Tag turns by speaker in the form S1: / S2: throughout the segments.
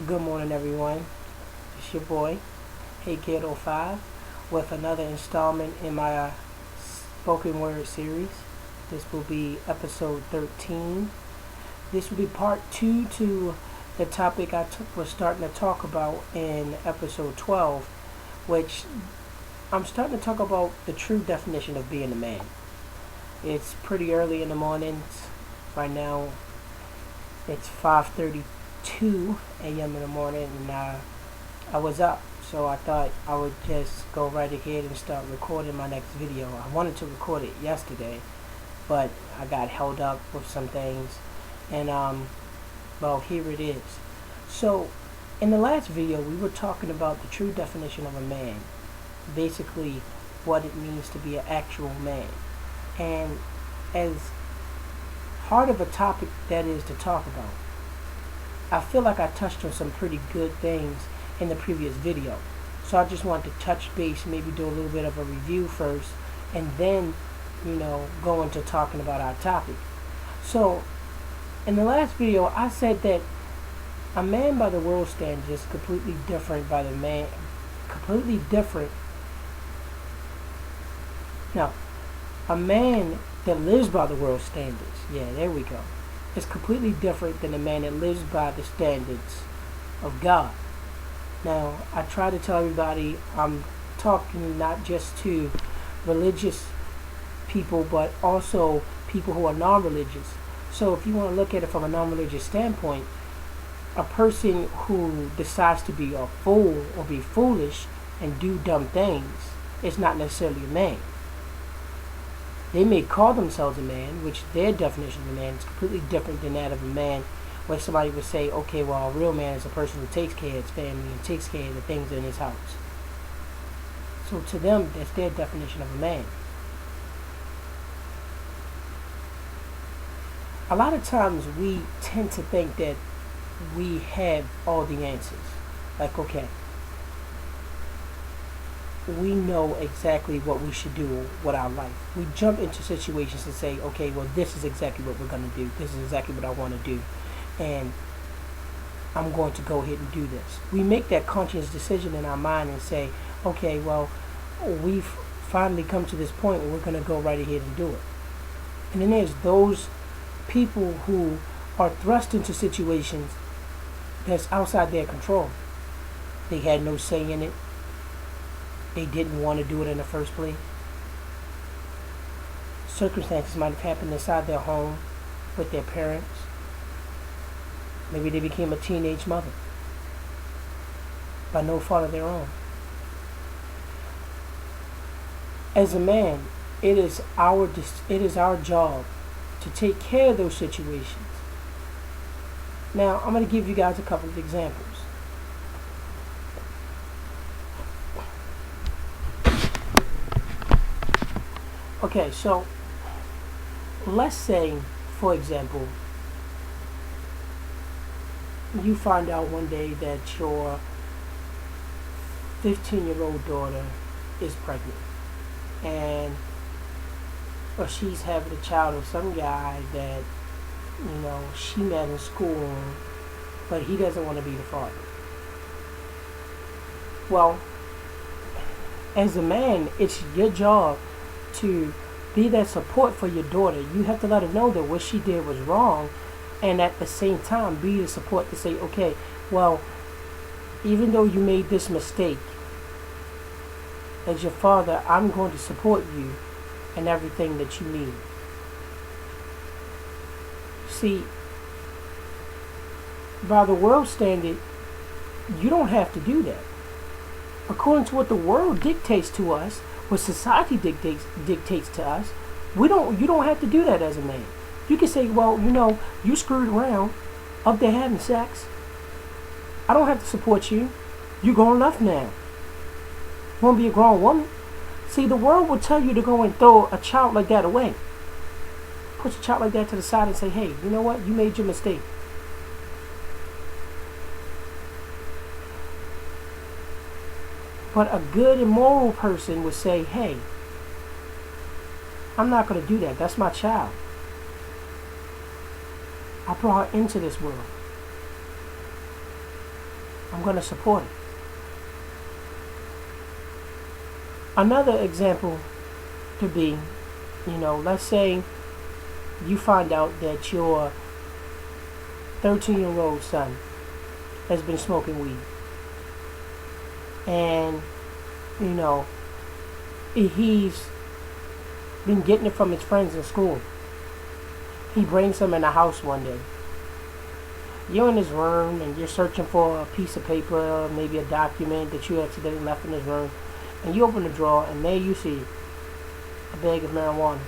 S1: Good morning, everyone. It's your boy, Ep.13, with another installment in my spoken word series. This will be episode 13. This will be part 2 to the topic was starting to talk about in episode 12, which I'm starting to talk about the true definition of being a man. It's pretty early in the morning. Right now, it's 5:32 a.m. in the morning, and I was up, so I thought I would just go right ahead and start recording my next video. I wanted to record it yesterday, but I got held up with some things, and well, here it is. So, in the last video, we were talking about the true definition of a man, basically what it means to be an actual man, and as hard of a topic that is to talk about, I feel like I touched on some pretty good things in the previous video. So I just want to touch base, maybe do a little bit of a review first, and then, go into talking about our topic. So, in the last video, I said that a man by the world standards is completely different by the man, completely different. No, a man that lives by the world standards, yeah, there we go, is completely different than a man that lives by the standards of God. Now, I try to tell everybody I'm talking not just to religious people, but also people who are non-religious. So if you want to look at it from a non-religious standpoint, a person who decides to be a fool or be foolish and do dumb things is not necessarily a man. They may call themselves a man, which their definition of a man is completely different than that of a man, where somebody would say, okay, well, a real man is a person who takes care of his family and takes care of the things in his house. So to them, that's their definition of a man. A lot of times we tend to think that we have all the answers. Like, okay, we know exactly what we should do with our life. We jump into situations and say, okay, well, this is exactly what we're going to do. This is exactly what I want to do. And I'm going to go ahead and do this. We make that conscious decision in our mind and say, okay, well, we've finally come to this point where we're going to go right ahead and do it. And then there's those people who are thrust into situations that's outside their control. They had no say in it. They didn't want to do it in the first place. Circumstances might have happened inside their home with their parents. Maybe they became a teenage mother by no fault of their own. As a man, it is our job to take care of those situations. Now, I'm going to give you guys a couple of examples. Okay, so let's say, for example, you find out one day that your 15-year-old daughter is pregnant, and or she's having a child of some guy that she met in school, but he doesn't want to be the father. Well, as a man, it's your job to be that support for your daughter. You have to let her know that what she did was wrong, and at the same time be the support to say, okay, well, even though you made this mistake, as your father, I'm going to support you in everything that you need. See, by the world standard, you don't have to do that. According to what the world dictates to us, what society dictates to us, you don't have to do that as a man. You can say, well, you screwed around up there having sex. I don't have to support you. You're grown enough now. You want to be a grown woman? See, the world will tell you to go and throw a child like that away. Put your child like that to the side and say, hey, you know what? You made your mistake. But a good and moral person would say, hey, I'm not going to do that. That's my child. I brought her into this world. I'm going to support it. Another example could be, let's say you find out that your 13-year-old son has been smoking weed. And, he's been getting it from his friends in school. He brings them in the house one day. You're in his room and you're searching for a piece of paper, maybe a document that you accidentally left in his room. And you open the drawer and there you see a bag of marijuana.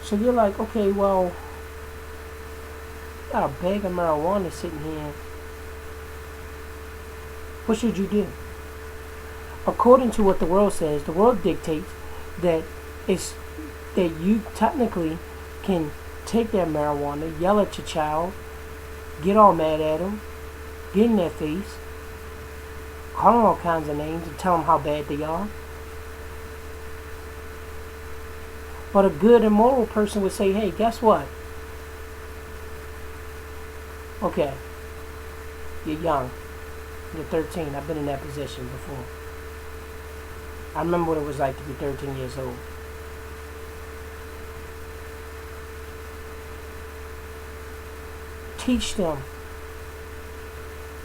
S1: So you're like, okay, well, got a bag of marijuana sitting here. What should you do? According to what the world says, the world dictates that you technically can take that marijuana, yell at your child, get all mad at them, get in their face, call them all kinds of names and tell them how bad they are. But a good and moral person would say, hey, guess what? Okay, you're young. You're 13. I've been in that position before. I remember what it was like to be 13 years old. Teach them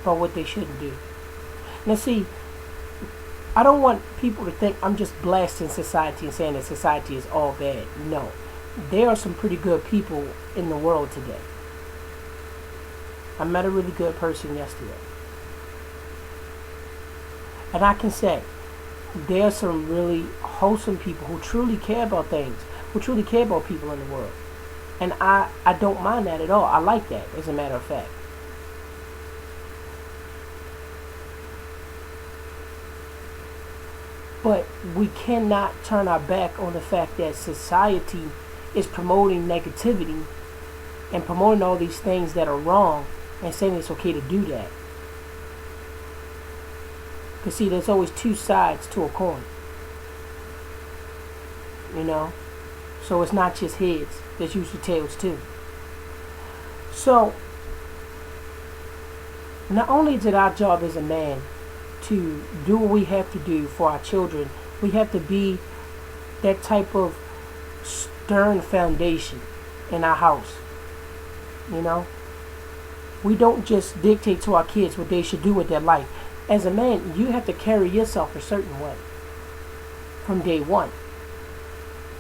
S1: about what they shouldn't do. Now see, I don't want people to think I'm just blasting society and saying that society is all bad. No. There are some pretty good people in the world today. I met a really good person yesterday. And I can say, there are some really wholesome people who truly care about things, who truly care about people in the world. And I don't mind that at all. I like that, as a matter of fact. But we cannot turn our back on the fact that society is promoting negativity and promoting all these things that are wrong and saying it's okay to do that. Because see, there's always two sides to a coin. So it's not just heads. There's usually tails too. So, not only is it our job as a man to do what we have to do for our children, we have to be that type of stern foundation in our house. We don't just dictate to our kids what they should do with their life. As a man, you have to carry yourself a certain way from day one.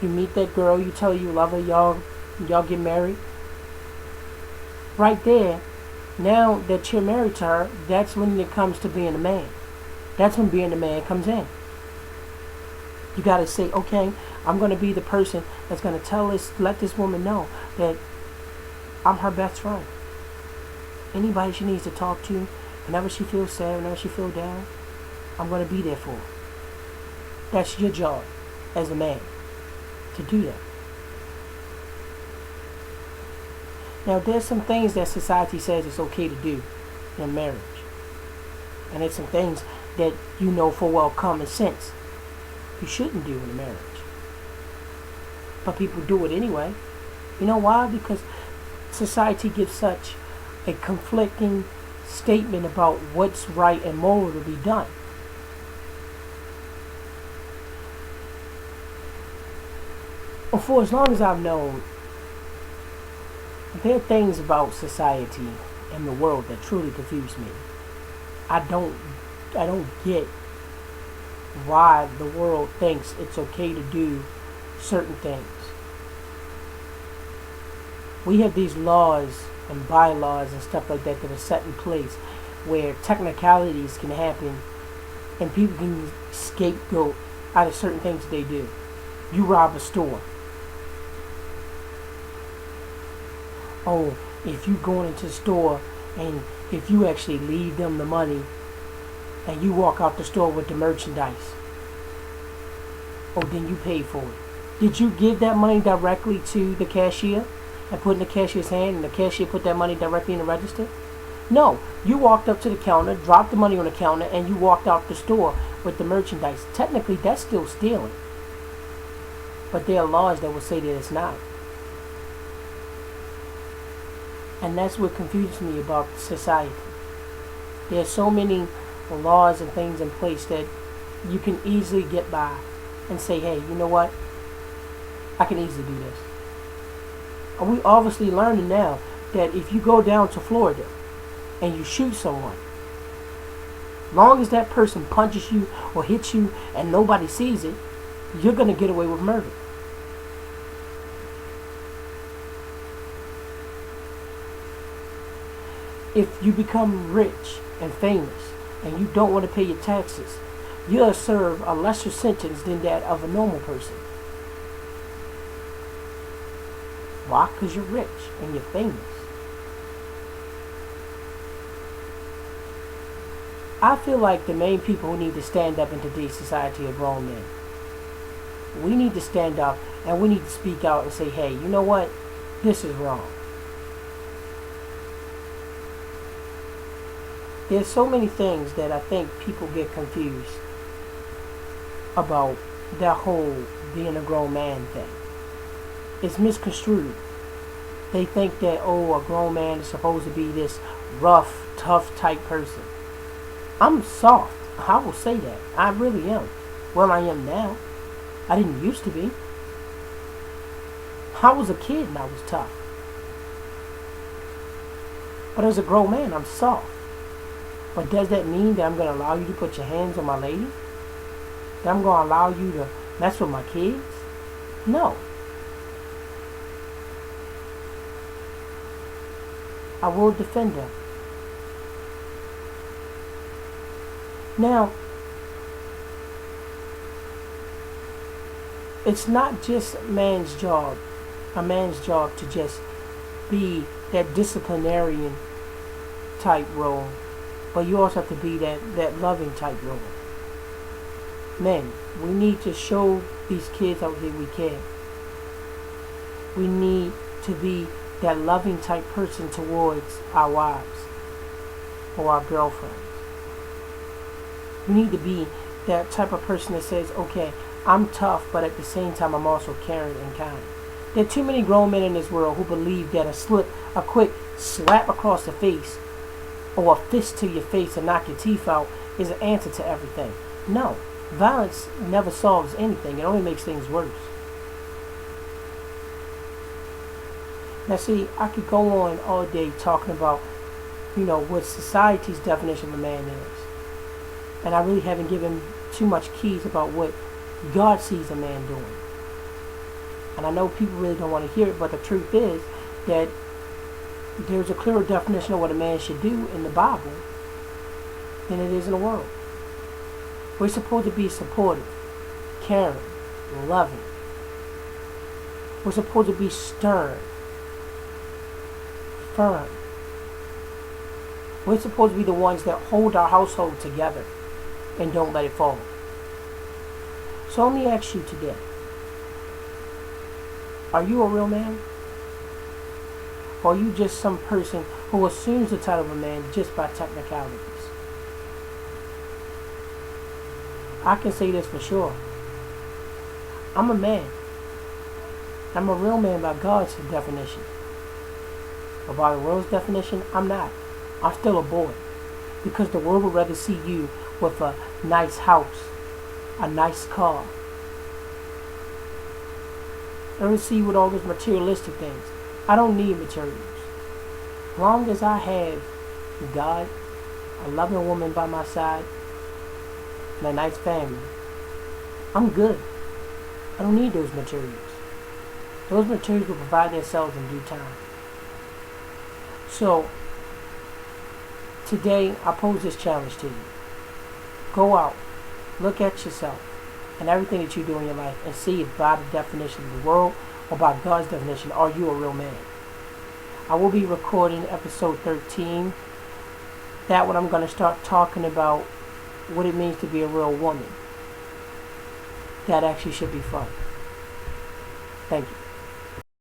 S1: You meet that girl, you tell her you love her, y'all get married. Right there, now that you're married to her, that's when it comes to being a man. That's when being a man comes in. You got to say, okay, I'm going to be the person that's going to let this woman know that I'm her best friend. Anybody she needs to talk to, whenever she feels sad, whenever she feels down, I'm going to be there for her. That's your job as a man, to do that. Now, there's some things that society says it's okay to do in marriage. And there's some things that you know for well common sense you shouldn't do in a marriage. But people do it anyway. You know why? Because society gives such a conflicting statement about what's right and moral to be done. For as long as I've known, there are things about society and the world that truly confuse me. I don't get why the world thinks it's okay to do certain things. We have these laws and bylaws and stuff like that are set in place where technicalities can happen and people can scapegoat out of certain things they do. You rob a store. Oh, if you go into the store and if you actually leave them the money and you walk out the store with the merchandise, oh, then you pay for it. Did you give that money directly to the cashier and put it in the cashier's hand and the cashier put that money directly in the register? No, you walked up to the counter, dropped the money on the counter, and you walked out the store with the merchandise. Technically, that's still stealing. But there are laws that will say that it's not. And that's what confuses me about society. There's so many laws and things in place that you can easily get by and say, hey, you know what? I can easily do this. And we obviously learning now that if you go down to Florida and you shoot someone, long as that person punches you or hits you and nobody sees it, you're going to get away with murder. If you become rich and famous and you don't want to pay your taxes, you'll serve a lesser sentence than that of a normal person. Why? Because you're rich and you're famous. I feel like the main people who need to stand up in today's society are grown men. We need to stand up and we need to speak out and say, hey, you know what? This is wrong. There's so many things that I think people get confused about that whole being a grown man thing. It's misconstrued. They think that, oh, a grown man is supposed to be this rough, tough type person. I'm soft. I will say that. I really am. Well, I am now. I didn't used to be. I was a kid and I was tough. But as a grown man, I'm soft. But does that mean that I'm going to allow you to put your hands on my lady? That I'm going to allow you to mess with my kids? No. I will defend them. Now, it's not just a man's job to just be that disciplinarian type role, but you also have to be that loving type role. Men, we need to show these kids out here we care. We need to be that loving type person towards our wives or our girlfriends. We need to be that type of person that says, okay, I'm tough, but at the same time I'm also caring and kind. There are too many grown men in this world who believe that a quick slap across the face or a fist to your face and knock your teeth out is the answer to everything. No, violence never solves anything. It only makes things worse. Now see, I could go on all day talking about, what society's definition of a man is. And I really haven't given too much keys about what God sees a man doing. And I know people really don't want to hear it, but the truth is that there's a clearer definition of what a man should do in the Bible than it is in the world. We're supposed to be supportive, caring, loving. We're supposed to be stern, firm. We're supposed to be the ones that hold our household together and don't let it fall. So let me ask you today, are you a real man? Or are you just some person who assumes the title of a man just by technicalities? I can say this for sure. I'm a man. I'm a real man by God's definition. But by the world's definition, I'm not. I'm still a boy. Because the world would rather see you with a nice house, a nice car. They would see you with all those materialistic things. I don't need materials. As long as I have God, a loving woman by my side, and a nice family, I'm good. I don't need those materials. Those materials will provide themselves in due time. So, today I pose this challenge to you. Go out, look at yourself and everything that you do in your life and see if by the definition of the world or by God's definition, are you a real man? I will be recording episode 13. That one I'm going to start talking about what it means to be a real woman. That actually should be fun. Thank you.